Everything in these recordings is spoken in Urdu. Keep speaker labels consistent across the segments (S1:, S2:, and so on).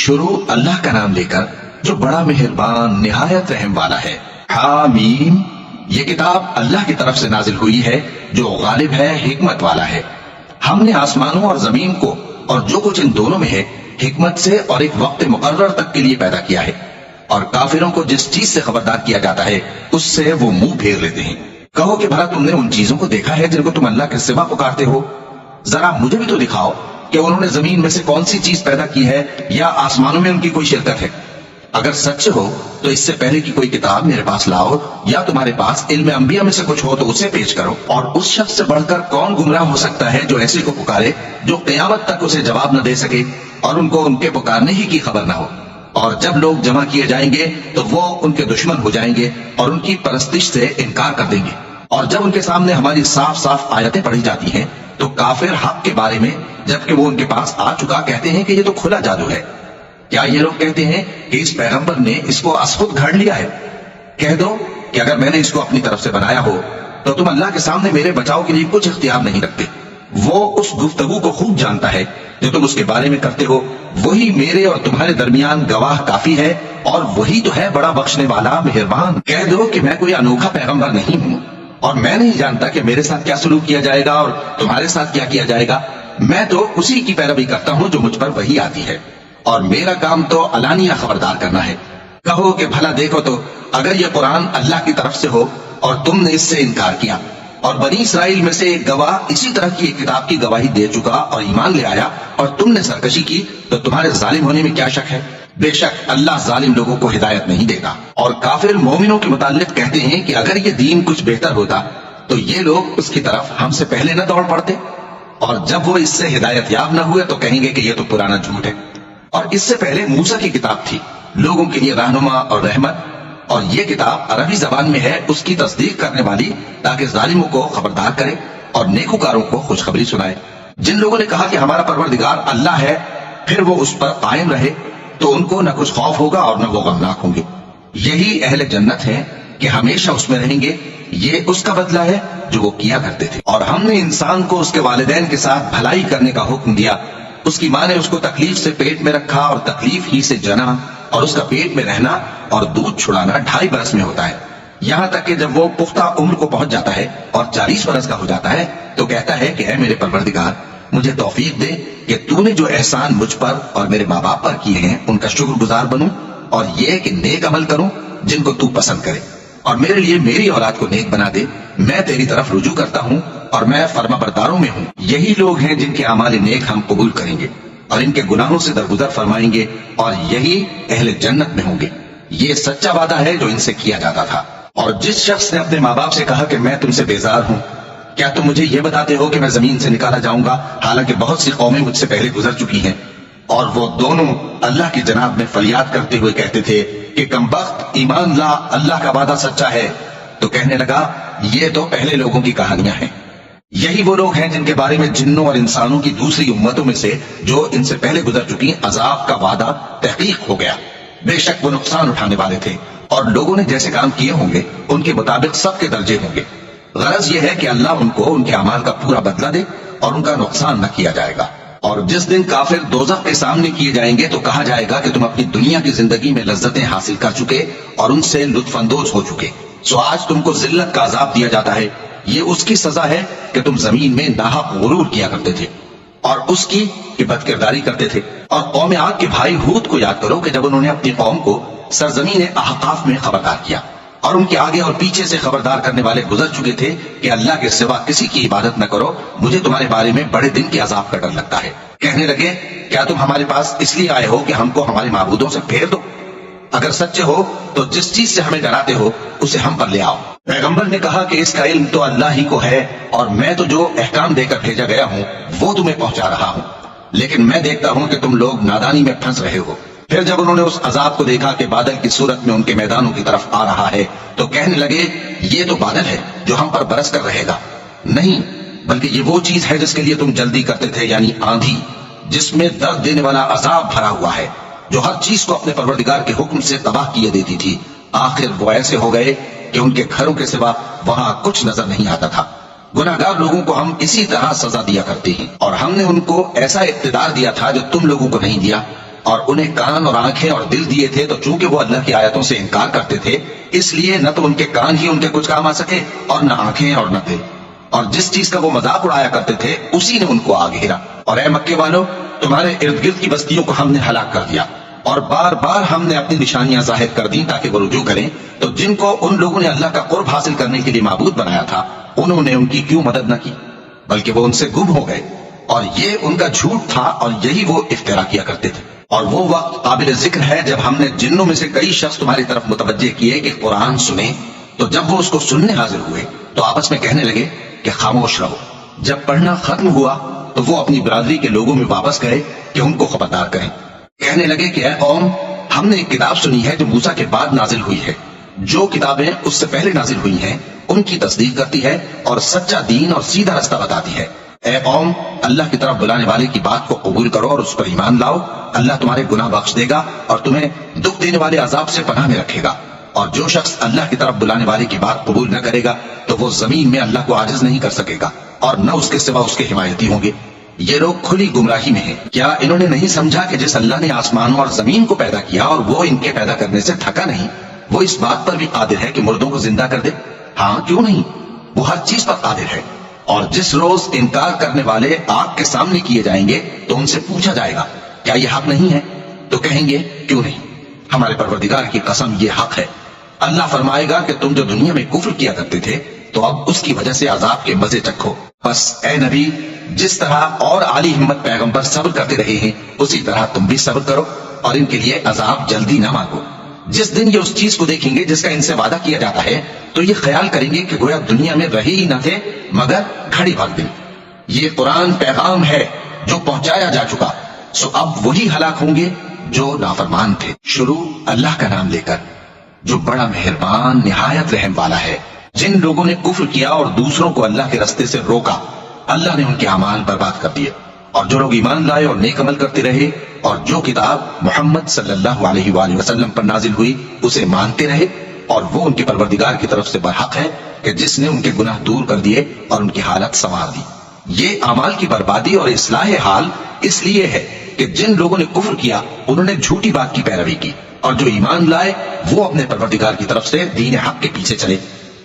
S1: شروع اللہ کا نام لے کر جو بڑا مہربان نہایت رحم والا ہے۔ حامیم، یہ کتاب اللہ کی طرف سے نازل ہوئی ہے جو غالب ہے، حکمت والا ہے۔ ہم نے آسمانوں اور زمین کو اور جو کچھ ان دونوں میں ہے حکمت سے اور ایک وقت مقرر تک کے لیے پیدا کیا ہے، اور کافروں کو جس چیز سے خبردار کیا جاتا ہے اس سے وہ منہ پھیر لیتے ہیں۔ کہو کہ بھلا تم نے ان چیزوں کو دیکھا ہے جن کو تم اللہ کے سوا پکارتے ہو؟ ذرا مجھے بھی تو دکھاؤ کہ انہوں نے زمین میں سے کون سی چیز پیدا کی ہے یا آسمانوں میں ان کی کوئی شرکت ہے۔ اگر سچ ہو تو اس سے پہلے کی کوئی کتاب میرے پاس لاؤ، یا تمہارے پاس علم انبیاء میں سے کچھ ہو تو اسے پیش کرو۔ اور اس شخص سے بڑھ کر کون گمراہ ہو سکتا ہے جو ایسے کو پکارے جو قیامت تک اسے جواب نہ دے سکے اور ان کو ان کے پکارنے ہی کی خبر نہ ہو۔ اور جب لوگ جمع کیے جائیں گے تو وہ ان کے دشمن ہو جائیں گے اور ان کی پرستش سے انکار کر دیں گے۔ اور جب ان کے سامنے ہماری صاف صاف آیتیں پڑھی جاتی ہیں تو کافر حق کے بارے میں جبکہ وہ ان کے پاس آ چکا کہتے ہیں کہ یہ تو کھلا جادو ہے۔ کیا یہ لوگ کہتے ہیں کہ اس پیغمبر نے اس کو ازخود گھڑ لیا ہے؟ کہہ دو کہ اگر میں نے اس کو اپنی طرف سے بنایا ہو تو تم اللہ کے سامنے میرے بچاؤ کے لیے کچھ اختیار نہیں رکھتے۔ وہ اس گفتگو کو خوب جانتا ہے جو تم اس کے بارے میں کرتے ہو، وہی میرے اور تمہارے درمیان گواہ کافی ہے، اور وہی تو ہے بڑا بخشنے والا مہربان۔ کہہ دو کہ میں کوئی انوکھا پیغمبر نہیں ہوں اور میں نہیں جانتا کہ میرے ساتھ کیا سلوک کیا جائے گا اور تمہارے ساتھ کیا کیا جائے گا۔ میں تو اسی کی پیروی کرتا ہوں جو مجھ پر وہی آتی ہے، اور میرا کام تو علانیہ خبردار کرنا ہے۔ کہو کہ بھلا دیکھو تو اگر یہ قرآن اللہ کی طرف سے ہو اور تم نے اس سے انکار کیا، اور بنی اسرائیل میں سے ایک گواہ اسی طرح کی ایک کتاب کی گواہی دے چکا اور ایمان لے آیا اور تم نے سرکشی کی، تو تمہارے ظالم ہونے میں کیا شک ہے؟ بے شک اللہ ظالم لوگوں کو ہدایت نہیں دیتا۔ اور کافر مومنوں کے متعلق کہتے ہیں کہ اگر یہ دین کچھ بہتر ہوتا تو یہ لوگ اس کی طرف ہم سے پہلے نہ دوڑ پڑتے، اور جب وہ اس سے ہدایت یاب نہ ہوئے تو کہیں گے کہ یہ تو پرانا جھوٹ ہے۔ اور اس سے پہلے موسیٰ کی کتاب تھی، لوگوں کے لیے رہنما اور رحمت، اور یہ کتاب عربی زبان میں ہے اس کی تصدیق کرنے والی، تاکہ ظالموں کو خبردار کرے اور نیکوکاروں کو خوشخبری سنائے۔ جن لوگوں نے کہا کہ ہمارا پروردگار اللہ ہے پھر وہ اس پر قائم رہے تو ان کو نہ کچھ خوف ہوگا اور نہ وہ غمناک ہوں گے۔ یہی اہل جنت ہیں کہ ہمیشہ اس میں رہیں گے، یہ اس کا بدلہ ہے جو وہ کیا کرتے تھے۔ اور ہم نے انسان کو اس کے والدین کے ساتھ بھلائی کرنے کا حکم دیا۔ اس کی ماں نے اس کو تکلیف سے پیٹ میں رکھا اور تکلیف ہی سے جنا، اور اس کا پیٹ میں رہنا اور دودھ چھڑانا 2.5 برس میں ہوتا ہے، یہاں تک کہ جب وہ پختہ عمر کو پہنچ جاتا ہے اور 40 برس کا ہو جاتا ہے تو کہتا ہے کہ اے میرے پروردگار، مجھے توفیق دے کہ تو نے جو احسان مجھ پر اور میرے ماں باپ پر کیے ہیں ان کا شکر گزار بنوں، اور یہ کہ نیک عمل کروں جن کو تو پسند کرے، اور میرے لیے میری اولاد کو نیک بنا دے۔ میں تیری طرف رجوع کرتا ہوں اور میں فرما برداروں میں ہوں۔ یہی لوگ ہیں جن کے اعمال نیک ہم قبول کریں گے اور ان کے گناہوں سے درگزر فرمائیں گے، اور یہی اہل جنت میں ہوں گے۔ یہ سچا وعدہ ہے جو ان سے کیا جاتا تھا۔ اور جس شخص نے اپنے ماں باپ سے کہا کہ میں تم سے بیزار ہوں، کیا تم مجھے یہ بتاتے ہو کہ میں زمین سے نکالا جاؤں گا حالانکہ بہت سی قومیں مجھ سے پہلے گزر چکی ہیں؟ اور وہ دونوں اللہ کی جناب میں فریاد کرتے ہوئے کہتے تھے کہ کمبخت، ایمان لا، اللہ کا وعدہ سچا ہے۔ تو کہنے لگا یہ تو پہلے لوگوں کی کہانیاں ہیں۔ یہی وہ لوگ ہیں جن کے بارے میں جنوں اور انسانوں کی دوسری امتوں میں سے جو ان سے پہلے گزر چکی عذاب کا وعدہ تحقیق ہو گیا۔ بے شک وہ نقصان اٹھانے والے تھے، اور لوگوں نے جیسے کام کیے ہوں گے ان کے مطابق سب کے درجے ہوں گے۔ غرض یہ ہے کہ اللہ ان کو ان کے اعمال کا پورا بدلہ دے اور ان کا نقصان نہ کیا جائے گا۔ اور جس دن کافر دوزخ کے سامنے کیے جائیں گے تو کہا جائے گا کہ تم اپنی دنیا کی زندگی میں لذتیں حاصل کر چکے اور ان سے لطف اندوز ہو چکے، سو آج تم کو ذلت کا عذاب دیا جاتا ہے۔ یہ اس کی سزا ہے کہ تم زمین میں ناحق غرور کیا کرتے تھے، اور اس کی کہ بد کرداری کرتے تھے۔ اور قوم عاد کے بھائی ہود کو یاد کرو کہ جب انہوں نے اپنی قوم کو سرزمین احقاف میں خبردار کیا، اور ان کے آگے اور پیچھے سے خبردار کرنے والے گزر چکے تھے کہ اللہ کے سوا کسی کی عبادت نہ کرو، مجھے تمہارے بارے میں بڑے دن کے عذاب کا ڈر لگتا ہے۔ کہنے لگے کیا تم ہمارے پاس اس لیے آئے ہو کہ ہم کو ہمارے معبودوں سے پھیر دو؟ اگر سچے ہو تو جس چیز سے ہمیں ڈراتے ہو اسے ہم پر لے آؤ۔ پیغمبر نے کہا کہ اس کا علم تو اللہ ہی کو ہے، اور میں تو جو احکام دے کر بھیجا گیا ہوں وہ تمہیں پہنچا رہا ہوں، لیکن میں دیکھتا ہوں کہ تم لوگ نادانی میں پھنس رہے ہو۔ پھر جب انہوں نے اس عذاب کو دیکھا کہ بادل کی صورت میں ان کے میدانوں کی طرف آ رہا ہے تو کہنے لگے یہ تو بادل ہے جو ہم پر برس کر رہے گا۔ نہیں، بلکہ یہ وہ چیز ہے جس کے لیے تم جلدی کرتے تھے، یعنی آندھی، جس میں درد دینے والا عذاب بھرا ہوا ہے، جو ہر چیز کو اپنے پروردگار کے حکم سے تباہ کیے دیتی تھی۔ آخر وہ ایسے ہو گئے کہ ان کے گھروں کے سوا وہاں کچھ نظر نہیں آتا تھا۔ گناہگار لوگوں کو ہم اسی طرح سزا دیا کرتے ہیں، اور ہم نے ان کو ایسا اقتدار دیا تھا جو تم لوگوں کو نہیں دیا، اور انہیں کان اور آنکھیں اور دل دیے تھے، تو چونکہ وہ اللہ کی آیتوں سے انکار کرتے تھے، اس لیے نہ تو ان کے کان ہی ان کے کچھ کام آ سکے اور نہ آنکھیں اور نہ دل، اور جس چیز کا وہ مذاق اڑایا کرتے تھے اسی نے ان کو آ گھیرا۔ اور اے مکے والو، تمہارے ارد گرد کی بستیوں کو ہم نے ہلاک کر دیا، اور بار بار ہم نے اپنی نشانیاں ظاہر کر دیں تاکہ وہ رجوع کریں، تو جن کو ان لوگوں نے اللہ کا قرب حاصل کرنے کے لیے معبود بنایا تھا، انہوں نے ان کی کیوں مدد نہ کی، بلکہ وہ ان سے گم ہو گئے، اور یہ ان کا جھوٹ تھا اور یہی وہ افترا کیا کرتے تھے۔ اور وہ وقت قابل ذکر ہے جب ہم نے جنوں میں سے کئی شخص تمہاری طرف متوجہ کیے کہ قرآن سنیں، تو جب وہ اس کو سننے حاضر ہوئے تو آپس میں کہنے لگے کہ خاموش رہو۔ جب پڑھنا ختم ہوا تو وہ اپنی برادری کے لوگوں میں واپس گئے کہ ان کو خبردار کریں۔ کہنے لگے کہ اے قوم، ہم نے ایک کتاب سنی ہے جو موسیٰ کے بعد نازل ہوئی ہے، جو کتابیں اس سے پہلے نازل ہوئی ہیں ان کی تصدیق کرتی ہے اور سچا دین اور سیدھا رستہ بتاتی ہے۔ اے قوم، اللہ کی طرف بلانے والے کی بات کو قبول کرو اور اس پر ایمان لاؤ، اللہ تمہارے گناہ بخش دے گا اور تمہیں دکھ دینے والے عذاب سے پناہ میں رکھے گا۔ اور جو شخص اللہ کی طرف بلانے والے کی بات قبول نہ کرے گا تو وہ زمین میں اللہ کو عاجز نہیں کر سکے گا اور نہ اس کے سوا اس کے حمایتی ہوں گے۔ یہ لوگ کھلی گمراہی میں ہیں۔ کیا انہوں نے نہیں سمجھا کہ جس اللہ نے آسمانوں اور زمین کو پیدا کیا اور وہ ان کے پیدا کرنے سے تھکا نہیں، وہ اس بات پر بھی قادر ہے کہ مردوں کو زندہ کر دے؟ ہاں، کیوں نہیں، وہ ہر چیز پر قادر ہے۔ اور جس روز انکار کرنے والے آگ کے سامنے کیے جائیں گے تو ان سے پوچھا جائے گا کیا یہ حق نہیں ہے؟ تو کہیں گے کیوں نہیں، ہمارے پروردگار کی قسم یہ حق ہے۔ اللہ فرمائے گا کہ تم جو دنیا میں کفر کیا کرتے تھے تو اب اس کی وجہ سے عذاب کے مزے چکھو۔ بس اے نبی، جس طرح اور عالی ہمت پیغمبر صبر کرتے رہے ہیں اسی طرح تم بھی صبر کرو اور ان کے لیے عذاب جلدی نہ مانگو۔ جس دن یہ اس چیز کو دیکھیں گے جس کا ان سے وعدہ کیا جاتا ہے تو یہ خیال کریں گے کہ گویا دنیا میں رہے ہی نہ تھے مگر گھڑی بھر دن۔ یہ قرآن پیغام ہے جو پہنچایا جا چکا، سو اب وہی ہلاک ہوں گے جو نافرمان تھے۔ شروع اللہ کا نام لے کر جو بڑا مہربان نہایت رحم والا ہے۔ جن لوگوں نے کفر کیا اور دوسروں کو اللہ کے رستے سے روکا، اللہ نے ان کے اعمال برباد کر دیے، اور جو لوگ ایمان لائے اور نیک عمل کرتے رہے اور جو کتاب محمد صلی اللہ علیہ وآلہ وسلم پر نازل ہوئی اسے مانتے رہے، اور وہ ان کے پروردگار کی طرف سے برحق ہے کہ جس نے ان کے گناہ دور کر دیے اور ان کی حالت سنوار دی۔ یہ اعمال کی بربادی اور اصلاح حال اس لیے ہے کہ جن لوگوں نے کفر کیا انہوں نے جھوٹی بات کی پیروی کی، اور جو ایمان لائے وہ اپنے پروردگار کی طرف سے دین حق کے پیچھے چلے۔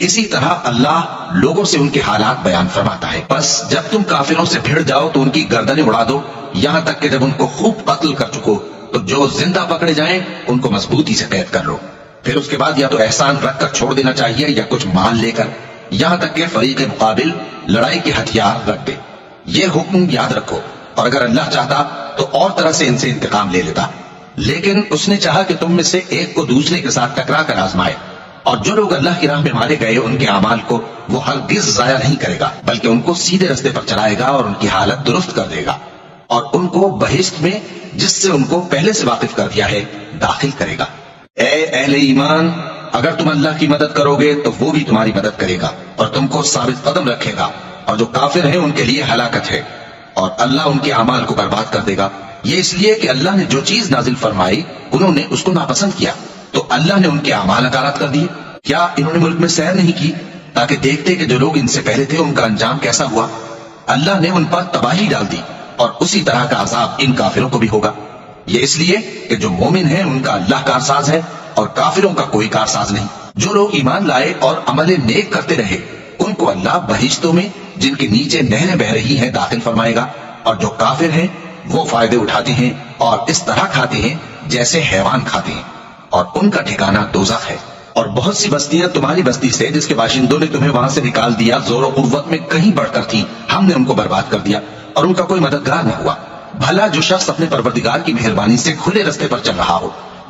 S1: اسی طرح اللہ لوگوں سے ان کے حالات بیان فرماتا ہے۔ بس جب تم کافروں سے بھیڑ جاؤ تو ان کی گردنیں اڑا دو، یہاں تک کہ جب ان کو خوب قتل کر چکو تو جو زندہ پکڑے جائیں ان کو مضبوطی سے قید کر لو۔ پھر اس کے بعد یا تو احسان رکھ کر چھوڑ دینا چاہیے یا کچھ مال لے کر، یہاں تک کہ فریق مقابل لڑائی کے ہتھیار رکھ دے۔ یہ حکم یاد رکھو، اور اگر اللہ چاہتا تو اور طرح سے ان سے انتقام لے لیتا، لیکن اس نے چاہا کہ تم میں سے ایک کو دوسرے کے ساتھ ٹکرا کر آزمائے۔ اور جو لوگ اللہ کی راہ میں مارے گئے ان کے اعمال کو وہ ہرگز ضائع نہیں کرے گا، بلکہ ان کو سیدھے رستے پر چلائے گا اور ان کی حالت درست کر دے گا، اور ان کو بہشت میں جس سے ان کو پہلے سے واقف کر دیا ہے داخل کرے گا۔ اے اہل ایمان، اگر تم اللہ کی مدد کرو گے تو وہ بھی تمہاری مدد کرے گا اور تم کو ثابت قدم رکھے گا، اور جو کافر ہیں ان کے لیے ہلاکت ہے، اور اللہ ان کے اعمال کو برباد کر دے گا۔ یہ اس لیے کہ اللہ نے جو چیز نازل فرمائی انہوں نے اس کو ناپسند کیا، تو اللہ نے ان کے اعمال غارت کر دیے۔ کیا انہوں نے ملک میں سیر نہیں کی تاکہ دیکھتے کہ جو لوگ ان سے پہلے تھے ان کا انجام کیسا ہوا؟ اللہ نے ان پر تباہی ڈال دی، اور اسی طرح کا عذاب ان کافروں کو بھی ہوگا۔ یہ اس لیے کہ جو مومن ہیں ان کا اللہ کارساز ہے اور کافروں کا کوئی کارساز نہیں۔ جو لوگ ایمان لائے اور عمل نیک کرتے رہے ان کو اللہ بہشتوں میں جن کے نیچے نہریں بہ رہی ہیں داخل فرمائے گا، اور جو کافر ہیں وہ فائدے اٹھاتے ہیں اور اس طرح کھاتے ہیں جیسے حیوان کھاتے ہیں، اور ان کا ٹھکانہ دوزخ ہے۔ اور بہت سی بستیاں تمہاری بستی سے جس کے باشندوں نے تمہیں وہاں سے نکال دیا زور و قوت میں کہیں بڑھ کر تھی، ہم نے ان کو برباد کر دیا اور ان کا کوئی مددگار نہ ہوا۔ بھلا جو شخص اپنے پروردگار کی مہربانی سے کھلے رستے پر چل رہا ہو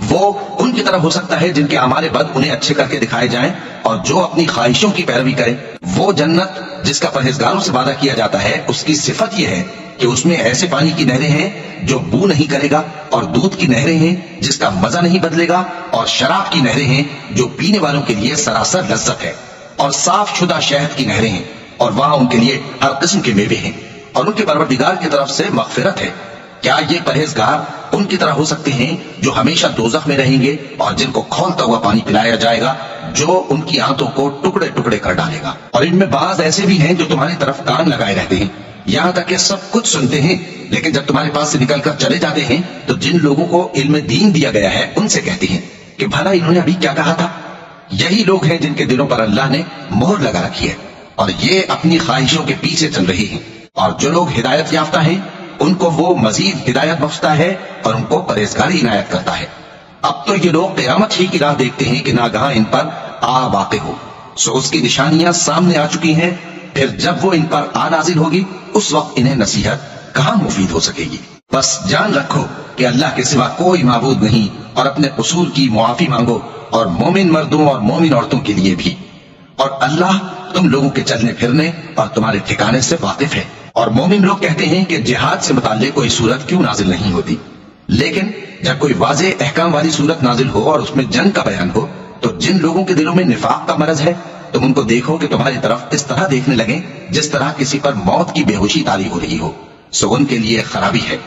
S1: وہ ان کی طرح ہو سکتا ہے جن کے اعمال بد انہیں اچھے کر کے دکھائے جائیں، اور جو اپنی خواہشوں کی پیروی کرے۔ وہ جنت جس کا پرہیزگاروں سے وعدہ کیا جاتا ہے اس کی صفت یہ ہے کہ اس میں ایسے پانی کی نہریں ہیں جو بو نہیں کرے گا، اور دودھ کی نہریں ہیں جس کا مزہ نہیں بدلے گا، اور شراب کی نہریں ہیں جو پینے والوں کے لیے سراسر لذت ہے، اور صاف شدہ شہد کی نہریں ہیں، اور وہاں ان کے لیے ہر قسم کے میوے ہیں، اور ان کے پروردگار کی طرف سے مغفرت ہے۔ کیا یہ پرہیزگار ان کی طرح ہو سکتے ہیں جو ہمیشہ دوزخ میں رہیں گے اور جن کو کھولتا ہوا پانی پلایا جائے گا جو ان کی آنتوں کو ٹکڑے ٹکڑے کر ڈالے گا؟ اور ان میں بعض ایسے بھی ہیں جو تمہاری طرف کان لگائے رہتے ہیں، یہاں تک کہ سب کچھ سنتے ہیں لیکن جب تمہارے پاس سے نکل کر چلے جاتے ہیں تو جن لوگوں کو علم دین دیا گیا ہے ان سے کہتے ہیں کہ بھلا انہوں نے ابھی کیا کہا تھا؟ یہی لوگ ہیں جن کے دلوں پر اللہ نے مہر لگا رکھی ہے اور یہ اپنی خواہشوں کے پیچھے چل رہی ہیں، اور جو لوگ ہدایت یافتہ ہیں ان کو وہ مزید ہدایت بخشتا ہے اور ان کو پرہیزگاری عنایت کرتا ہے۔ اب تو یہ لوگ قیامت ہی کی راہ دیکھتے ہیں کہ ناگہاں ان پر آ واقع ہو، سو اس کی نشانیاں سامنے آ چکی ہیں، پھر جب وہ ان پر آ نازل ہوگی اس وقت انہیں نصیحت کہاں مفید ہو سکے گی۔ بس جان رکھو کہ اللہ کے سوا کوئی معبود نہیں، اور اپنے قصور کی معافی مانگو، اور مومن مردوں اور مومن عورتوں کے لیے بھی، اور اللہ تم لوگوں کے چلنے پھرنے اور تمہارے ٹھکانے سے واقف ہے۔ اور مومن لوگ کہتے ہیں کہ جہاد سے متعلق کوئی صورت کیوں نازل نہیں ہوتی، لیکن جب کوئی واضح احکام والی صورت نازل ہو اور اس میں جنگ کا بیان ہو تو جن لوگوں کے دلوں میں نفاق کا مرض ہے تم ان کو دیکھو کہ تمہاری طرف اس طرح دیکھنے لگیں جس طرح کسی پر موت کی بے ہوشی طاری ہو رہی ہو، سو ان کے لیے خرابی ہے۔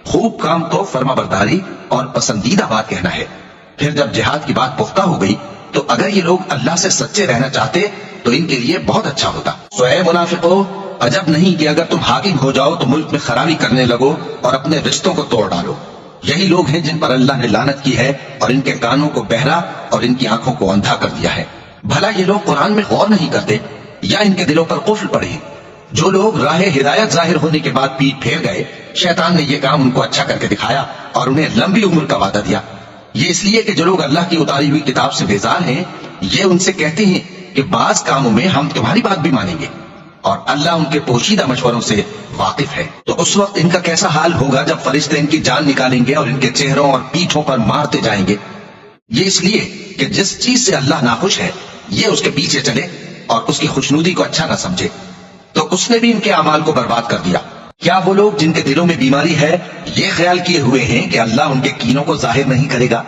S1: خوب کام تو فرما برداری اور پسندیدہ بات کہنا ہے۔ پھر جب جہاد کی بات پختہ ہو گئی تو اگر یہ لوگ اللہ سے سچے رہنا چاہتے تو ان کے لیے بہت اچھا ہوتا۔ سو اے منافقو، عجب نہیں کہ اگر تم حاکم ہو جاؤ تو ملک میں خرابی کرنے لگو اور اپنے رشتوں کو توڑ ڈالو۔ یہی لوگ ہیں جن پر اللہ نے لعنت کی ہے اور ان کے کانوں کو بہرا اور ان کی آنکھوں کو اندھا کر دیا ہے۔ بھلا یہ لوگ قرآن میں غور نہیں کرتے یا ان کے دلوں پر قفل پڑے ہیں؟ جو لوگ راہ ہدایت ظاہر ہونے کے بعد پیٹ پھیر گئے، شیطان نے یہ کام ان کو اچھا کر کے دکھایا اور انہیں لمبی عمر کا وعدہ دیا۔ یہ اس لیے کہ جو لوگ اللہ کی اتاری ہوئی کتاب سے بیزار ہیں یہ ان سے کہتے ہیں کہ بعض کاموں میں ہم تمہاری بات بھی مانیں گے، اور اللہ ان کے پوشیدہ مشوروں سے واقف ہے۔ تو اس وقت ان کا کیسا حال ہوگا جب فرشتے ان کی جان نکالیں گے اور ان کے چہروں اور پیٹھوں پر مارتے جائیں گے۔ یہ اس لیے کہ جس چیز سے اللہ ناخوش ہے یہ اس کے پیچھے چلے اور اس کی خوشنودی کو اچھا نہ سمجھے، تو اس نے بھی ان کے اعمال کو برباد کر دیا۔ کیا وہ لوگ جن کے دلوں میں بیماری ہے یہ خیال کیے ہوئے ہیں کہ اللہ ان کے کینوں کو ظاہر نہیں کرے گا؟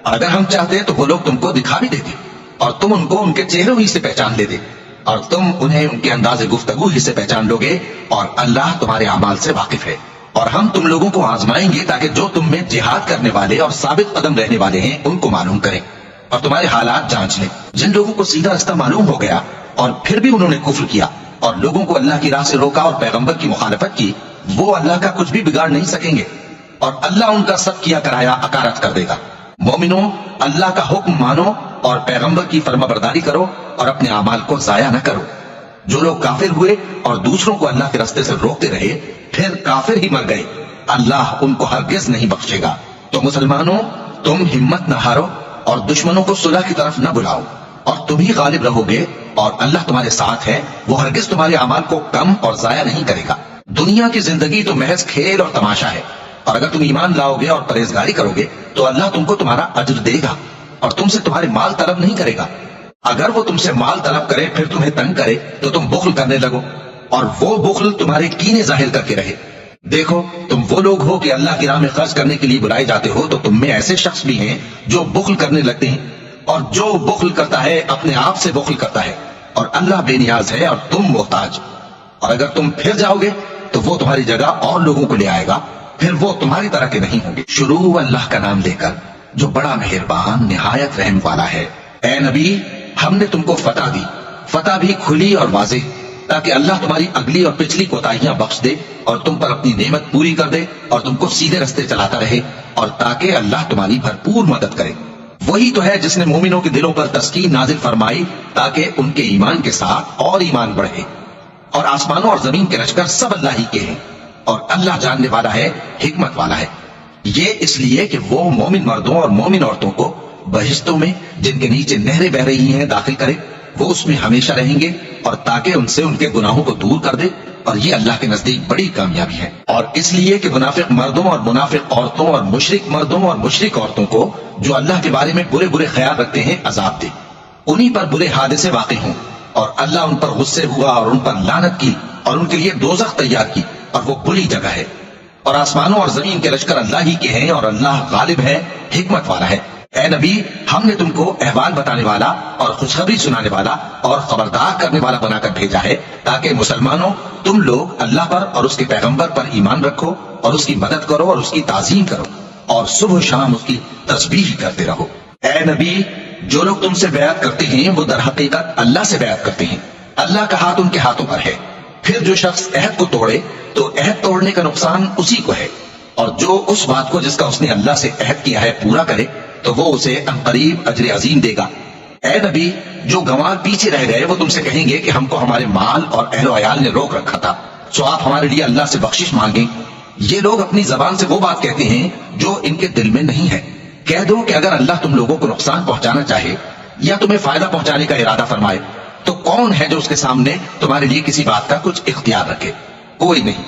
S1: اور اگر ہم چاہتے تو وہ لوگ تم کو دکھا بھی دیتے اور تم ان کو ان کے چہروں ہی سے پہچان لیتے، اور تم انہیں ان کے انداز گفتگو ہی سے پہچان لو گے، اور اللہ تمہارے اعمال سے واقف ہے۔ اور ہم تم لوگوں کو آزمائیں گے تاکہ جو تم میں جہاد کرنے والے اور ثابت قدم رہنے والے ہیں ان کو معلوم کریں اور تمہارے حالات جانچ لیں۔ جن لوگوں کو سیدھا رستہ معلوم ہو گیا اور پھر بھی انہوں نے کفر کیا اور لوگوں کو اللہ کی راہ سے روکا اور پیغمبر کی مخالفت کی، وہ اللہ کا کچھ بھی بگاڑ نہیں سکیں گے، اور اللہ ان کا سب کیا کرایا اکارت کر دے گا۔ مومنوں، اللہ کا حکم مانو اور پیغمبر کی فرما برداری کرو اور اپنے اعمال کو ضائع نہ کرو۔ جو لوگ کافر ہوئے اور دوسروں کو اللہ کے راستے سے روکتے رہے پھر کافر ہی مر گئے، اللہ ان کو ہرگز نہیں بخشے گا۔ تو مسلمانوں، تم ہمت نہ ہارو اور دشمنوں کو صلح کی طرف نہ بلاؤ، اور تم ہی غالب رہو گے، اور اللہ تمہارے ساتھ ہے، وہ ہرگز تمہارے اعمال کو کم اور ضائع نہیں کرے گا۔ دنیا کی زندگی تو محض کھیل اور تماشا ہے، اور اگر تم ایمان لاؤ گے اور پرہیزگاری کرو گے تو اللہ تم کو تمہارا اجر دے گا اور تم سے تمہارے مال طلب نہیں کرے گا۔ اگر وہ تم سے مال طلب کرے پھر تمہیں تنگ کرے تو تم بخل کرنے لگو، اور وہ بخل تمہارے کینے ظاہر کر کے رہے۔ دیکھو، تم وہ لوگ ہو کہ اللہ کی راہ میں خرچ کرنے کے لیے بلائے جاتے ہو، تو تم میں ایسے شخص بھی ہیں جو بخل کرنے لگتے ہیں، اور جو بخل کرتا ہے اپنے آپ سے بخل کرتا ہے، اور اللہ بے نیاز ہے اور تم محتاج۔ اور اگر تم پھر جاؤ گے تو وہ تمہاری جگہ اور لوگوں کو لے آئے گا، پھر وہ تمہاری طرح کے نہیں ہوں گے۔ شروع اللہ کا نام لے کر جو بڑا مہربان نہایت رحم والا ہے۔ اے نبی، ہم نے تم کو فتح دی، فتح بھی کھلی اور واضح، تاکہ اللہ تمہاری اگلی اور پچھلی کوتاہیاں بخش دے اور تم پر اپنی نعمت پوری کر دے اور تم کو سیدھے رستے چلاتا رہے، اور تاکہ اللہ تمہاری بھرپور مدد کرے۔ وہی تو ہے جس نے مومنوں کے دلوں پر تسکین نازل فرمائی تاکہ ان کے ایمان کے ساتھ اور ایمان بڑھے۔ اور آسمانوں اور زمین کے لشکر سب اللہ ہی کے ہیں، اور اللہ جاننے والا ہے، حکمت والا ہے۔ یہ اس لیے کہ وہ مومن مردوں اور مومن عورتوں کو بہشتوں میں جن کے نیچے نہریں بہ رہی ہیں داخل کرے، وہ اس میں ہمیشہ رہیں گے، اور تاکہ ان سے ان کے گناہوں کو دور کر دے، اور یہ اللہ کے نزدیک بڑی کامیابی ہے۔ اور اس لیے کہ منافق مردوں اور منافق عورتوں اور مشرک مردوں اور مشرک عورتوں کو جو اللہ کے بارے میں برے برے خیال رکھتے ہیں عذاب دے، انہی پر برے حادثے واقع ہوں، اور اللہ ان پر غصے ہوا اور ان پر لعنت کی اور ان کے لیے دوزخ تیار کی، اور وہ بری جگہ ہے۔ اور آسمانوں اور زمین کے لشکر اللہ ہی کے ہیں، اور اللہ غالب ہے، حکمت والا ہے۔ اے نبی، ہم نے تم کو احوال بتانے والا اور خوشخبری سنانے والا اور خبردار کرنے والا بنا کر بھیجا ہے، تاکہ مسلمانوں تم لوگ اللہ پر اور اس کے پیغمبر پر ایمان رکھو اور اس کی مدد کرو اور اس کی تعظیم کرو، اور صبح و شام اس کی تسبیح کرتے رہو۔ اے نبی، جو لوگ تم سے بیعت کرتے ہیں وہ در حقیقت اللہ سے بیعت کرتے ہیں، اللہ کا ہاتھ ان کے ہاتھوں پر ہے، پھر جو شخص عہد کو توڑے تو عہد توڑنے کا نقصان اسی کو ہے، اور جو اس بات کو جس کا اس نے اللہ سے عہد کیا ہے پورا کرے تو وہ اسے عنقریب اجر عظیم دے گا۔ اے نبی، جو گنوار پیچھے رہ گئے وہ تم سے کہیں گے کہ ہم کو ہمارے مال اور اہل و عیال نے روک رکھا تھا، سو آپ ہمارے لیے اللہ سے بخشش مانگیں۔ یہ لوگ اپنی زبان سے وہ بات کہتے ہیں جو ان کے دل میں نہیں ہے۔ کہہ دو کہ اگر اللہ تم لوگوں کو نقصان پہنچانا چاہے یا تمہیں فائدہ پہنچانے کا ارادہ فرمائے تو کون ہے جو اس کے سامنے تمہارے لیے کسی بات کا کچھ اختیار رکھے؟ کوئی نہیں،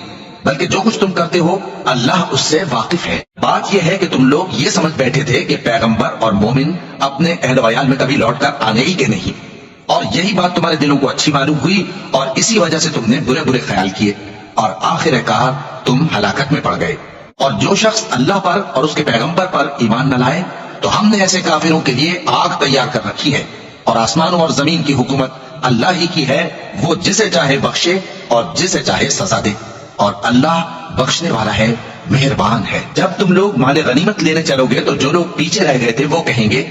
S1: بلکہ جو کچھ تم کرتے ہو اللہ اس سے واقف ہے۔ بات یہ ہے کہ تم لوگ یہ سمجھ بیٹھے تھے کہ پیغمبر اور مومن اپنے اہل و عیال میں کبھی لوٹ کر آنے ہی کے نہیں، اور یہی بات تمہارے دلوں کو اچھی معلوم ہوئی اور اسی وجہ سے تم نے برے برے خیال کیے اور آخر کار تم ہلاکت میں پڑ گئے۔ اور جو شخص اللہ پر اور اس کے پیغمبر پر ایمان نہ لائے تو ہم نے ایسے کافروں کے لیے آگ تیار کر رکھی ہے، اور آسمانوں اور زمین کی حکومت اللہ ہی کی ہے، وہ جسے چاہے بخشے اور جسے چاہے سزا دے، اور اللہ بخشنے والا ہے، مہربان ہے۔ جب تم لوگ مال غنیمت لینے چلو گے تو جو لوگ پیچھے رہ گئے تھے وہ کہیں گے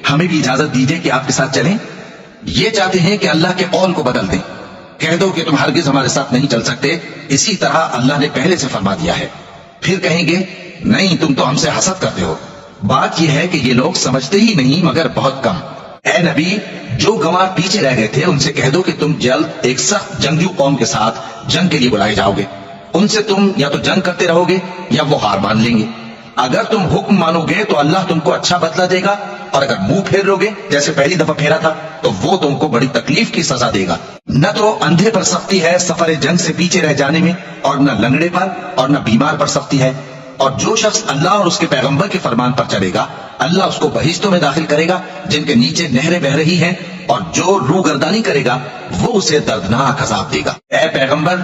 S1: ہمیں بھی اجازت دیجیے کہ آپ کے ساتھ چلیں۔ یہ چاہتے ہیں کہ اللہ کے قول کو بدل دیں۔ کہہ دو کہ تم ہرگز ہمارے ساتھ نہیں چل سکتے، اسی طرح اللہ نے پہلے سے فرما دیا ہے۔ پھر کہیں گے نہیں، تم تو ہم سے حسد کرتے ہو۔ بات یہ ہے کہ یہ لوگ سمجھتے ہی نہیں مگر بہت کم۔ اے نبی، جو گنوار پیچھے رہ گئے تھے ان سے کہہ دو کہ تم جلد ایک سخت جنگجو قوم کے ساتھ جنگ کے لیے بلائے جاؤ گے، ان سے تم یا تو جنگ کرتے رہو گے یا وہ ہار مان لیں گے۔ اگر تم حکم مانو گے تو اللہ تم کو اچھا بدلہ دے گا، اور اگر منہ پھیر لو گے جیسے پہلی دفعہ پھیرا تھا تو وہ تم کو بڑی تکلیف کی سزا دے گا۔ نہ تو اندھے پر سختی ہے سفر جنگ سے پیچھے رہ جانے میں، اور نہ لنگڑے پر اور نہ بیمار پر سختی ہے، اور جو شخص اللہ اور اس کے پیغمبر کے فرمان پر چلے گا اللہ اس کو بہشتوں میں داخل کرے گا جن کے نیچے نہریں بہ رہی ہیں، اور جو روح گردانی کرے گا وہ اسے دردناک عذاب دے گا۔ اے پیغمبر،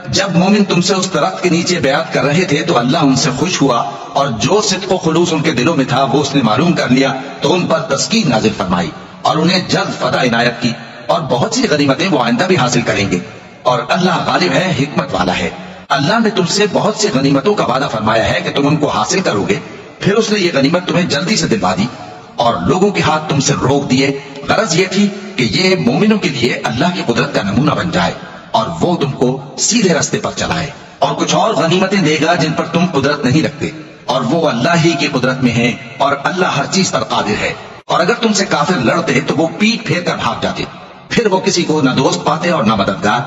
S1: جب مومن تم سے اس درخت کے نیچے بیعت کر رہے تھے تو اللہ ان سے خوش ہوا، اور جو صدق و خلوص ان کے دلوں میں تھا وہ اس نے معلوم کر لیا تو ان پر تسکین نازل فرمائی اور انہیں جلد فتح عنایت کی، اور بہت سی غنیمتیں وہ آئندہ بھی حاصل کریں گے، اور اللہ غالب ہے، حکمت والا ہے۔ اللہ نے تم سے بہت سی غنیمتوں کا وعدہ فرمایا ہے کہ تم ان کو حاصل کرو گے، پھر اس نے یہ غنیمت تمہیں جلدی سے دلوا دی اور لوگوں کے ہاتھ تم سے روک دیے۔ غرض یہ تھی کہ یہ مومنوں کے لیے اللہ کی قدرت کا نمونہ بن جائے اور وہ تم کو سیدھے راستے پر چلائے، اور کچھ اور غنیمتیں دے گا جن پر تم قدرت نہیں رکھتے، اور وہ اللہ ہی کی قدرت میں ہیں، اور اللہ ہر چیز پر قادر ہے۔ اور اگر تم سے کافر لڑتے تو وہ پیٹ پھیر کر بھاگ جاتے، پھر وہ کسی کو نہ دوست پاتے اور نہ مددگار۔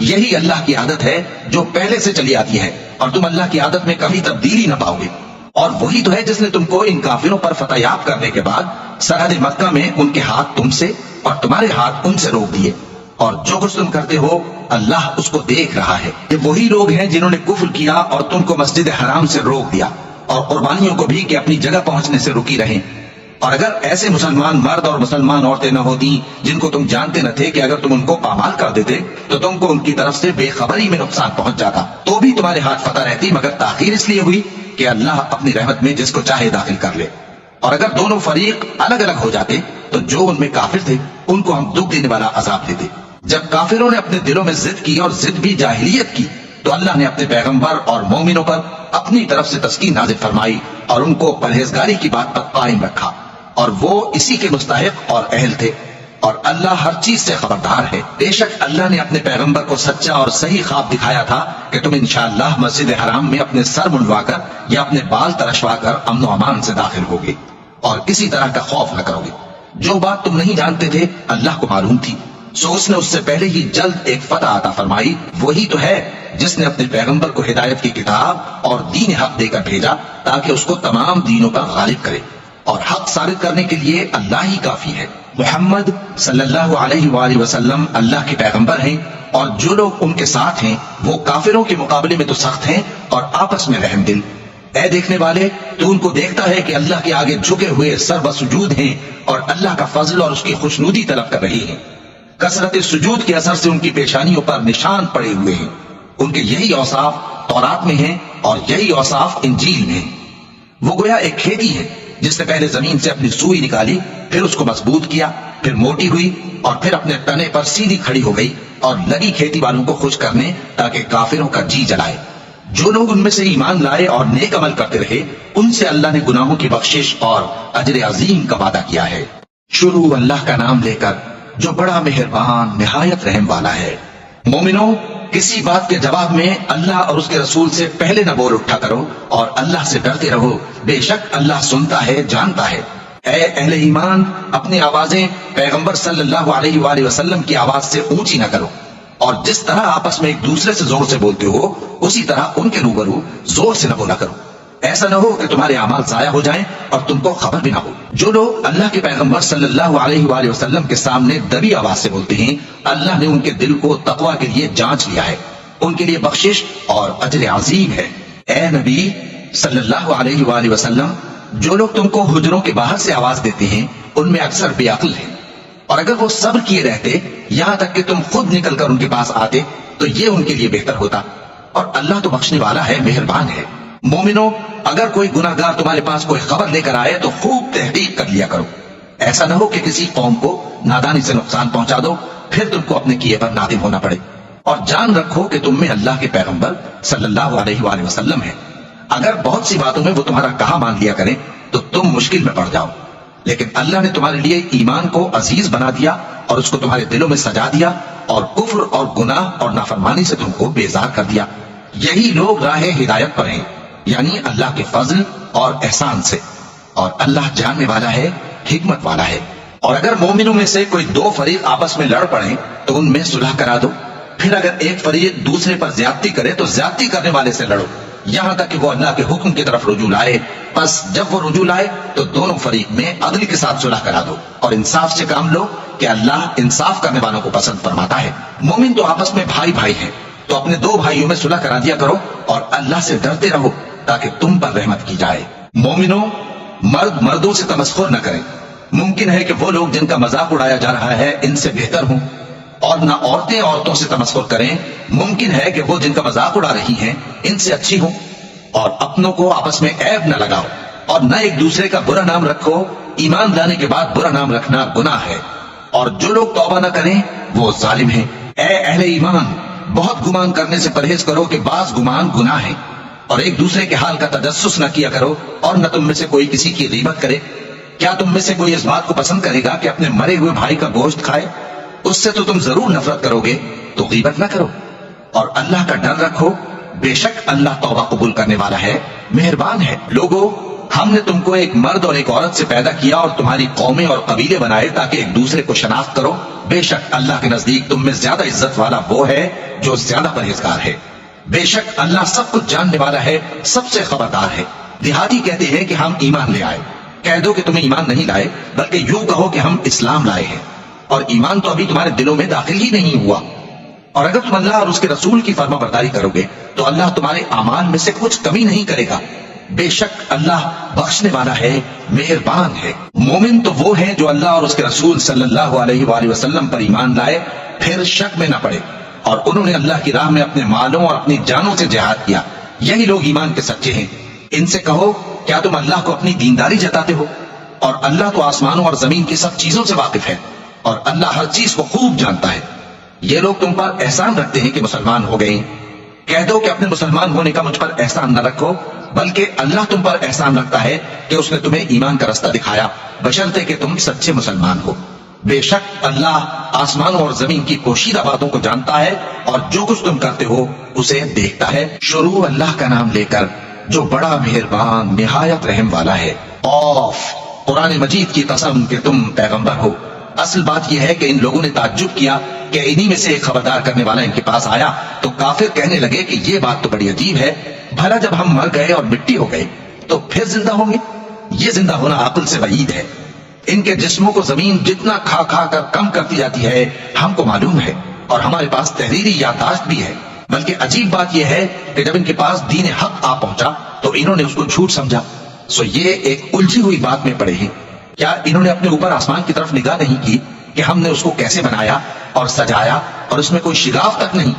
S1: یہی اللہ کی عادت ہے جو پہلے سے چلی آتی ہے، اور تم اللہ کی عادت میں کبھی تبدیلی نہ پاؤ گے۔ اور وہی تو ہے جس نے تم کو ان کافروں پر فتح یاب کرنے کے بعد سرحد مکہ میں ان کے ہاتھ تم سے اور تمہارے ہاتھ ان سے روک دیے، اور جو کچھ تم کرتے ہو اللہ اس کو دیکھ رہا ہے۔ یہ وہی لوگ ہیں جنہوں نے کفر کیا اور تم کو مسجد حرام سے روک دیا، اور قربانیوں کو بھی کہ اپنی جگہ پہنچنے سے رکی رہیں۔ اور اگر ایسے مسلمان مرد اور مسلمان عورتیں نہ ہوتی جن کو تم جانتے نہ تھے کہ اگر تم ان کو پامال کر دیتے تو تم کو ان کی طرف سے بے خبری میں نقصان پہنچ جاتا، تو بھی تمہارے ہاتھ فتح رہتی، مگر تاخیر اس لیے ہوئی کہ اللہ اپنی رحمت میں جس کو چاہے داخل کر لے۔ اور اگر دونوں فریق الگ الگ ہو جاتے تو جو ان میں کافر تھے ان کو ہم دکھ دینے والا عذاب دیتے۔ جب کافروں نے اپنے دلوں میں ضد کی اور ضد بھی جاہلیت کی تو اللہ نے اپنے پیغمبر اور مومنوں پر اپنی طرف سے تسکین نازل فرمائی اور ان کو پرہیزگاری کی بات پر قائم رکھا، اور وہ اسی کے مستحق اور اہل تھے، اور اللہ ہر چیز سے خبردار ہے۔ بے شک اللہ نے اپنے پیغمبر کو سچا اور صحیح خواب دکھایا تھا کہ تم انشاءاللہ مسجد حرام میں اپنے سر منڈوا کر یا اپنے بال ترشوا کر امن و امان سے داخل ہوگے اور کسی طرح کا خوف نہ کرو گے۔ جو بات تم نہیں جانتے تھے اللہ کو معلوم تھی، سو اس نے اس سے پہلے ہی جلد ایک فتح عطا فرمائی۔ وہی تو ہے جس نے اپنے پیغمبر کو ہدایت کی کتاب اور دین حق دے کر بھیجا تاکہ اس کو تمام دینوں پر غالب کرے، اور حق ثابت کرنے کے لیے اللہ ہی کافی ہے۔ محمد صلی اللہ علیہ وآلہ وسلم اللہ کے پیغمبر ہیں، اور جو لوگ ان کے ساتھ ہیں وہ کافروں کے مقابلے میں تو سخت ہیں اور آپس میں رحم دل۔ اے دیکھنے والے، تو ان کو دیکھتا ہے کہ اللہ کے آگے جھکے ہوئے سر بسجود ہیں اور اللہ کا فضل اور اس کی خوشنودی طلب کر رہی ہیں۔ کثرت سجود کے اثر سے ان کی پیشانیوں پر نشان پڑے ہوئے ہیں۔ ان کے یہی اوصاف تورات میں ہیں اور یہی اوصاف انجیل میں ہیں۔ وہ گویا ایک کھیتی ہے جس نے پہلے زمین سے اپنی سوئی نکالی، پھر اس کو مضبوط کیا، پھر موٹی ہوئی اور پھر اپنے تنے پر سیدھی کھڑی ہو گئی اور لگی کھیتی والوں کو خوش کرنے تاکہ کافروں کا جی جلائے۔ جو لوگ ان میں سے ایمان لائے اور نیک عمل کرتے رہے ان سے اللہ نے گناہوں کی بخشش اور اجر عظیم کا وعدہ کیا ہے۔ شروع اللہ کا نام لے کر جو بڑا مہربان نہایت رحم والا ہے۔ مومنوں، کسی بات کے جواب میں اللہ اور اس کے رسول سے پہلے نہ بول اٹھا کرو اور اللہ سے ڈرتے رہو، بے شک اللہ سنتا ہے، جانتا ہے۔ اے اہل ایمان، اپنی آوازیں پیغمبر صلی اللہ علیہ وآلہ وسلم کی آواز سے اونچی نہ کرو، اور جس طرح آپس میں ایک دوسرے سے زور سے بولتے ہو اسی طرح ان کے روبرو زور سے نہ بولا کرو، ایسا نہ ہو کہ تمہارے اعمال ضائع ہو جائیں اور تم کو خبر بھی نہ ہو۔ جو لوگ اللہ کے پیغمبر صلی اللہ علیہ وآلہ وسلم کے سامنے دبی آواز سے بولتے ہیں، اللہ نے ان کے دل کو تقویٰ کے لیے جانچ لیا ہے، ان کے لیے بخشش اور اجر عظیم ہے۔ اے نبی صلی اللہ علیہ وآلہ وسلم، جو لوگ تم کو حجروں کے باہر سے آواز دیتے ہیں ان میں اکثر بے عقل ہیں، اور اگر وہ صبر کیے رہتے یہاں تک کہ تم خود نکل کر ان کے پاس آتے تو یہ ان کے لیے بہتر ہوتا، اور اللہ تو بخشنے والا ہے، مہربان ہے۔ مومنو، اگر کوئی گناہ گار تمہارے پاس کوئی خبر لے کر آئے تو خوب تحقیق کر لیا کرو، ایسا نہ ہو کہ کسی قوم کو نادانی سے نقصان پہنچا دو پھر تم کو اپنے کیے پر نادم ہونا پڑے۔ اور جان رکھو کہ تم میں اللہ کے پیغمبر صلی اللہ علیہ وآلہ وسلم ہے، اگر بہت سی باتوں میں وہ تمہارا کہا مان لیا کریں تو تم مشکل میں پڑ جاؤ، لیکن اللہ نے تمہارے لیے ایمان کو عزیز بنا دیا اور اس کو تمہارے دلوں میں سجا دیا، اور کفر اور گناہ اور نافرمانی سے تم کو بیزار کر دیا۔ یہی لوگ راہ ہدایت پر ہیں، یعنی اللہ کے فضل اور احسان سے، اور اللہ جاننے والا ہے، حکمت والا ہے۔ اور اگر مومنوں میں سے کوئی دو فریق آپس میں لڑ پڑیں تو ان میں صلح کرا دو، پھر اگر ایک فریق دوسرے پر زیادتی کرے تو زیادتی کرنے والے سے لڑو، یہاں تک کہ وہ اللہ کے حکم کی طرف رجوع لائے۔ پس جب وہ رجوع لائے تو دونوں فریق میں عدل کے ساتھ صلح کرا دو، اور انصاف سے کام لو کہ اللہ انصاف کرنے والوں کو پسند فرماتا ہے۔ مومن تو آپس میں بھائی بھائی ہیں، تو اپنے دو بھائیوں میں صلح کرا دیا کرو، اور اللہ سے ڈرتے رہو تاکہ تم پر رحمت کی جائے۔ مومنوں، مرد مردوں سے تمسخر نہ کریں، ممکن ہے کہ وہ لوگ جن کا مذاق اڑایا جا رہا ہے ان سے بہتر ہوں، اور نہ عورتیں عورتوں سے تمسخر کریں، ممکن ہے کہ وہ جن کا مذاق اڑا رہی ہیں ان سے اچھی ہوں۔ اور اپنوں کو آپس میں عیب نہ لگاؤ، اور نہ ایک دوسرے کا برا نام رکھو، ایمان لانے کے بعد برا نام رکھنا گناہ ہے، اور جو لوگ توبہ نہ کریں وہ ظالم ہیں۔ اے اہل ایمان، بہت گمان کرنے سے پرہیز کرو کہ بعض گمان گناہ ہیں، اور ایک دوسرے کے حال کا تجسس نہ کیا کرو، اور نہ تم میں سے کوئی کسی کی غیبت کرے۔ کیا تم میں سے کوئی اس بات کو پسند کرے گا کہ اپنے مرے ہوئے بھائی کا گوشت کھائے؟ اس سے تو تم ضرور نفرت کرو گے، تو غیبت نہ کرو، اور اللہ کا ڈر رکھو، بے شک اللہ توبہ قبول کرنے والا ہے، مہربان ہے۔ لوگو، ہم نے تم کو ایک مرد اور ایک عورت سے پیدا کیا اور تمہاری قومیں اور قبیلے بنائے تاکہ ایک دوسرے کو شناخت کرو، بے شک اللہ کے نزدیک تم میں زیادہ عزت والا وہ ہے جو زیادہ پرہیزگار ہے۔ بے شک اللہ سب کچھ جاننے والا ہے، سب سے خبردار ہے۔ دیہاتی کہتے ہیں کہ ہم ایمان لے آئے، کہہ دو کہ تمہیں ایمان نہیں لائے، بلکہ یوں کہو کہ ہم اسلام لائے ہیں، اور ایمان تو ابھی تمہارے دلوں میں داخل ہی نہیں ہوا۔ اور اگر تم اللہ اور اس کے رسول کی فرما برداری کرو گے تو اللہ تمہارے اعمال میں سے کچھ کمی نہیں کرے گا، بے شک اللہ بخشنے والا ہے، مہربان ہے۔ مومن تو وہ ہیں جو اللہ اور اس کے رسول صلی اللہ علیہ وآلہ وسلم پر ایمان لائے پھر شک میں نہ پڑے، اور انہوں نے اللہ کی راہ میں اپنے مالوں اور اپنی جانوں سے جہاد کیا، یہی لوگ ایمان کے سچے ہیں۔ ان سے کہو، کیا تم اللہ کو اپنی دینداری جتاتے ہو؟ اور اللہ تو آسمانوں اور زمین کی سب چیزوں سے واقف ہے، اور اللہ ہر چیز کو خوب جانتا ہے۔ یہ لوگ تم پر احسان رکھتے ہیں کہ مسلمان ہو گئے، کہہ دو کہ اپنے مسلمان ہونے کا مجھ پر احسان نہ رکھو، بلکہ اللہ تم پر احسان رکھتا ہے کہ اس نے تمہیں ایمان کا رستہ دکھایا، بشرطے کہ تم سچے مسلمان ہو۔ بے شک اللہ آسمانوں اور زمین کی پوشیدہ باتوں کو جانتا ہے، اور جو کچھ تم کرتے ہو اسے دیکھتا ہے۔ شروع اللہ کا نام لے کر جو بڑا مہربان نہایت رحم والا ہے۔ قاف، قرآن مجید کی قسم کہ تم پیغمبر ہو۔ اصل بات یہ ہے کہ ان لوگوں نے تعجب کیا کہ انہی میں سے ایک خبردار کرنے والا ان کے پاس آیا، تو کافر کہنے لگے کہ یہ بات تو بڑی عجیب ہے، بھلا جب ہم مر گئے اور مٹی ہو گئے تو پھر زندہ ہوں گے؟ یہ زندہ ہونا عقل سے بعید ہے۔ ان کے جسموں کو زمین جتنا کھا کھا کر کم کرتی جاتی ہے ہم کو معلوم ہے، اور ہمارے پاس تحریری یادداشت بھی ہے، بلکہ عجیب بات یہ ہے کہ جب ان کے پاس دین حق آ پہنچا تو انہوں نے اس کو جھوٹ سمجھا۔ سو یہ ایک الجھی ہوئی بات میں پڑے ہیں۔ کیا انہوں نے اپنے اوپر آسمان کی طرف نگاہ نہیں کی کہ ہم نے اس کو کیسے بنایا اور سجایا، اور اس میں کوئی شگاف تک نہیں؟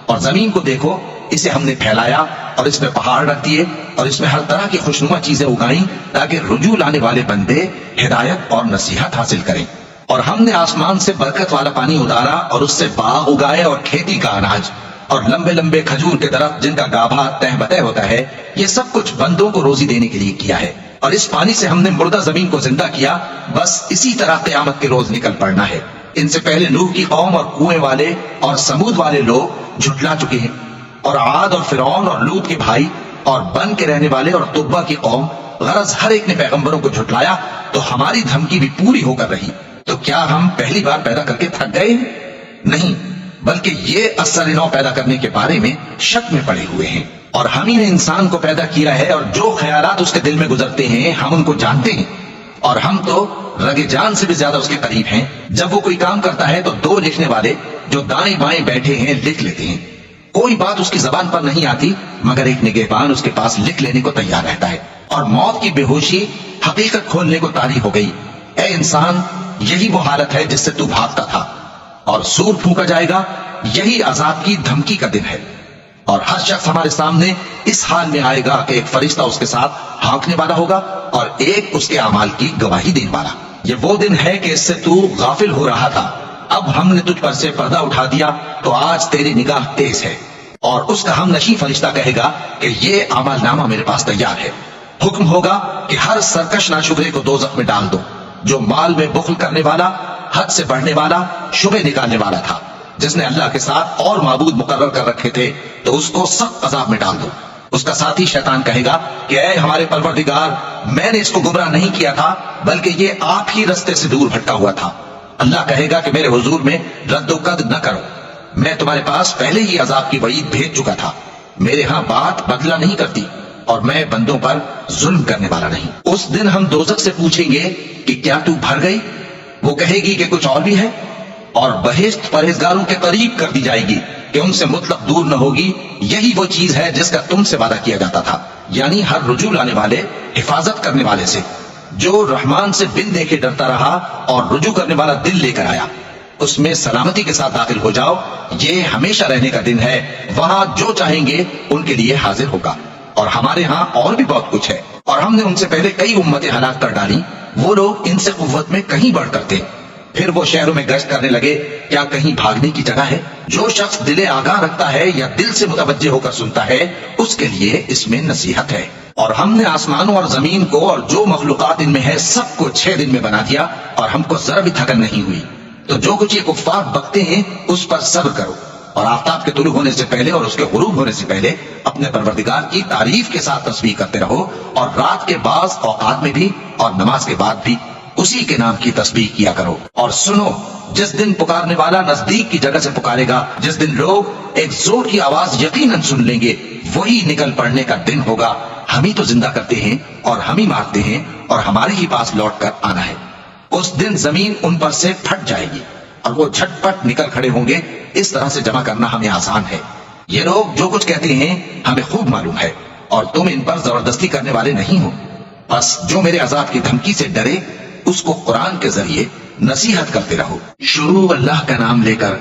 S1: اور زمین کو دیکھو، اسے ہم نے پھیلایا اور اس میں پہاڑ رکھ دیے، اور اس میں ہر طرح کی خوشنما چیزیں اگائیں تاکہ رجوع لانے والے بندے ہدایت اور نصیحت حاصل کریں۔ اور ہم نے آسمان سے برکت والا پانی اتارا اور اس سے باغ اگائے اور کھیتی کا اناج، اور لمبے لمبے کھجور کے درخت جن کا گابھا تہ بتہ ہوتا ہے۔ یہ سب کچھ بندوں کو روزی دینے کے لیے کیا ہے، اور اس پانی سے ہم نے مردہ زمین کو زندہ کیا، بس اسی طرح قیامت کے روز نکل پڑنا ہے۔ ان سے پہلے نوح کی قوم اور کنویں والے اور سمود والے لوگ جھٹلا چکے ہیں، اور عاد اور فرعون اور لوط کے بھائی اور بن کے رہنے والے اور تبا کی قوم، غرض ہر ایک نے پیغمبروں کو جھٹلایا، تو ہماری دھمکی بھی پوری ہو کر رہی۔ تو کیا ہم پہلی بار پیدا کر کے تھک گئے؟ نہیں، بلکہ یہ اثر نو پیدا کرنے کے بارے میں شک میں پڑے ہوئے ہیں۔ اور ہم ہی نے انسان کو پیدا کیا ہے، اور جو خیالات اس کے دل میں گزرتے ہیں ہم ان کو جانتے ہیں، اور ہم تو رگے جان سے بھی زیادہ اس کے قریب ہیں۔ جب وہ کوئی کام کرتا ہے تو دو لکھنے والے جو دائیں بائیں بیٹھے ہیں لکھ لیتے ہیں۔ کوئی بات اس کی زبان پر نہیں آتی مگر ایک نگہبان اس کے پاس لکھ لینے کو تیار رہتا ہے۔ اور موت کی بے ہوشی حقیقت کھولنے کو طاری ہو گئی۔ اے انسان، یہی وہ حالت ہے جس سے تو بھاگتا تھا، اور سور پھونکا جائے گا، یہی عذاب کی دھمکی کا دن ہے۔ اور ہر شخص ہمارے سامنے اس حال میں آئے گا کہ ایک فرشتہ اس کے ساتھ ہانکنے والا ہوگا اور ایک اس کے اعمال کی گواہی دینے والا۔ یہ وہ دن ہے کہ اس سے تو غافل ہو رہا تھا، اب ہم نے تجھ پر سے پردہ اٹھا دیا، تو آج تیری نگاہ تیز ہے۔ اور اس کا ہم نشیں فرشتہ کہے گا کہ یہ اعمال نامہ میرے پاس تیار ہے۔ حکم ہوگا کہ ہر سرکش ناشکرے کو دوزخ میں ڈال دو، جو مال میں بخل کرنے والا، حد سے بڑھنے والا، شبہ نکالنے والا تھا، جس نے اللہ کے ساتھ اور معبود مقرر کر رکھے تھے، تو اس کو سخت عذاب میں ڈال دو۔ اس کا ساتھی شیطان کہے گا کہ اے ہمارے پروردگار، میں نے اس کو گمراہ نہیں کیا تھا، بلکہ یہ آپ ہی رستے سے دور بھٹکا ہوا تھا۔ اللہ کہے گا کہ میرے حضور میں رد و قد نہ کرو، میں تمہارے پاس پہلے ہی عذاب کی وعید بھیج چکا تھا۔ میرے ہاں بات بدلہ نہیں کرتی، اور میں بندوں پر ظلم کرنے والا نہیں۔ اس دن ہم دوزخ سے پوچھیں گے کہ کیا تو بھر گئی؟ وہ کہے گی کہ کچھ اور بھی ہے، اور بہشت پرہیزگاروں کے قریب کر دی جائے گی کہ ان سے مطلق دور نہ ہوگی۔ یہی وہ چیز ہے جس کا تم سے وعدہ کیا جاتا تھا، یعنی ہر رجوع لانے والے، حفاظت کرنے والے سے، جو رحمان سے بن دیکھے ڈرتا رہا اور رجوع کرنے والا دل لے کر آیا، اس میں سلامتی کے ساتھ داخل ہو جاؤ۔ یہ ہمیشہ رہنے کا دن ہے، وہاں جو چاہیں گے ان کے لیے حاضر ہوگا۔ اور ہمارے ہاں اور بھی بہت کچھ ہے، اور ہم نے ان سے پہلے کئی امتیں ہلاک کر ڈالی، وہ لوگ ان سے قوت میں کہیں بڑھ کر تھے۔ پھر وہ شہروں میں گشت کرنے لگے، کیا کہیں بھاگنے کی جگہ ہے؟ جو شخص دل آگاہ رکھتا ہے یا دل سے متوجہ ہو کر سنتا ہے، اس کے لیے اس میں نصیحت ہے۔ اور ہم نے آسمانوں اور زمین کو اور جو مخلوقات ان میں ہے سب کو 6 دن میں بنا دیا، اور ہم کو ذرا بھی تھکن نہیں ہوئی۔ تو جو کچھ یہ کفار بکتے ہیں اس پر صبر کرو، اور آفتاب کے طلوع ہونے سے پہلے اور اس کے غروب ہونے سے پہلے اپنے پروردگار کی تعریف کے ساتھ تسبیح کرتے رہو، اور رات کے بعض اوقات میں بھی اور نماز کے بعد بھی اسی کے نام کی تسبیح کیا کرو۔ اور سنو، جس دن پکارنے والا نزدیک کی جگہ سے پکارے گا، جس دن لوگ ایک زور کی آواز یقیناً سن لیں گے، وہی نکل پڑنے کا دن ہوگا۔ ہم ہی تو زندہ کرتے ہیں اور ہم ہی مارتے ہیں، اور ہمارے ہی پاس لوٹ کر آنا ہے۔ اس دن زمین ان پر سے پھٹ جائے گی اور وہ جھٹ پٹ نکل کھڑے ہوں گے۔ اس طرح سے جمع کرنا ہمیں آسان ہے۔ یہ لوگ جو کچھ کہتے ہیں ہمیں خوب معلوم ہے، اور تم ان پر زبردستی کرنے والے نہیں ہو۔ بس جو میرے عذاب کی دھمکی سے ڈرے، اس کو قرآن کے ذریعے نصیحت کرتے رہو۔ شروع اللہ کا نام لے کر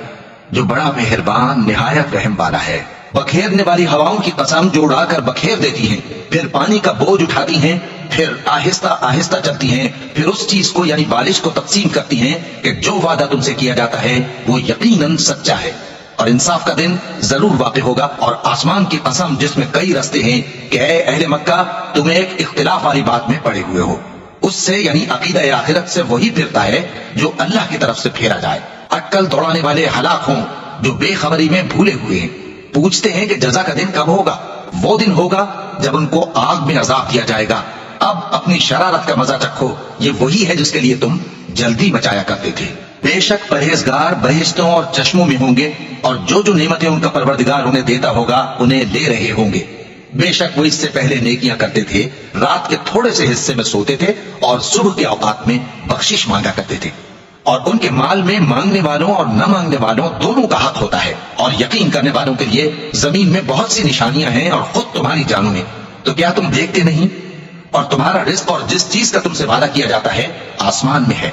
S1: جو بڑا مہربان نہایت رحم والا ہے۔ بکھیرنے والی ہواؤں کی قسم جو اڑا کر بکھیر دیتی ہیں، پھر پانی کا بوجھ اٹھاتی ہیں، پھر آہستہ آہستہ چلتی ہیں، پھر اس چیز کو یعنی بارش کو تقسیم کرتی ہیں کہ جو وعدہ تم سے کیا جاتا ہے وہ یقیناً سچا ہے، اور انصاف کا دن ضرور واقع ہوگا۔ اور آسمان کی قسم جس میں کئی رستے ہیں کہ اے اہل مکہ، تم ایک اختلاف والی بات میں پڑے ہوئے ہو، اس سے یعنی عقیدہ آخرت سے وہی پھرتا ہے جو اللہ کی طرف سے پھیرا جائے۔ عقل دوڑانے والے ہلاک ہوں جو بے خبری میں بھولے ہوئے ہیں۔ پوچھتے ہیں کہ جزا کا دن کب ہوگا؟ وہ دن ہوگا جب ان کو آگ میں عذاب دیا جائے گا۔ اب اپنی شرارت کا مزہ چکھو، یہ وہی ہے جس کے لیے تم جلدی مچایا کرتے تھے۔ بے شک پرہیزگار بہشتوں اور چشموں میں ہوں گے، اور جو جو نعمتیں ان کا پروردگار انہیں دیتا ہوگا انہیں لے رہے ہوں گے۔ بے شک وہ اس سے پہلے نیکیاں کرتے تھے، رات کے تھوڑے سے حصے میں سوتے تھے اور صبح کے اوقات میں بخشش مانگا کرتے تھے، اور ان کے مال میں مانگنے والوں اور نہ مانگنے والوں دونوں کا حق ہوتا ہے۔ اور یقین کرنے والوں کے لیے زمین میں بہت سی نشانیاں ہیں، اور خود تمہاری جانوں میں۔ تو کیا تم دیکھتے نہیں؟ اور تمہارا رزق اور جس چیز کا تم سے وعدہ کیا جاتا ہے آسمان میں ہے۔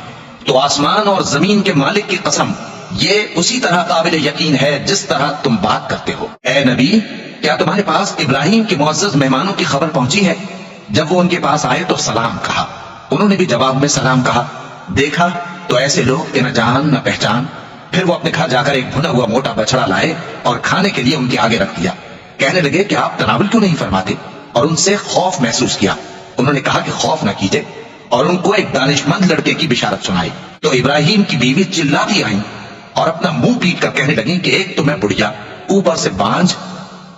S1: تو آسمان اور زمین کے مالک کی قسم، یہ اسی طرح قابل یقین ہے جس طرح تم بات کرتے ہو۔ اے نبی، کیا تمہارے پاس ابراہیم کے معزز مہمانوں کی خبر پہنچی ہے؟ جب وہ ان کے پاس آئے تو سلام کہا، انہوں نے بھی جواب میں سلام کہا۔ دیکھا تو ایسے لوگ کہ نہ جان نہ پہچان۔ پھر وہ اپنے گھر جا کر ایک بھنا ہوا موٹا بچڑا لائے اور کھانے کے لیے ان کے آگے رکھ دیا۔ کہنے لگے کہ آپ تناول کیوں نہیں فرماتے؟ اور ان سے خوف محسوس کیا۔ انہوں نے کہا کہ خوف نہ کیجئے، اور ان کو ایک دانشمند لڑکے کی بشارت سنائی تو ابراہیم کی بیوی چلاتی آئیں اور اپنا منہ پیٹ کر کہنے لگیں کہ ایک تو میں بڑھیا، اوپر سے بانجھ۔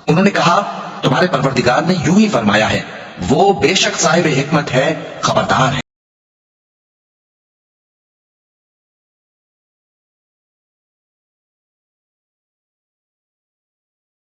S1: انہوں نے کہا تمہارے پروردگار نے یوں ہی فرمایا ہے، وہ بے شک صاحب حکمت ہے، خبردار ہے۔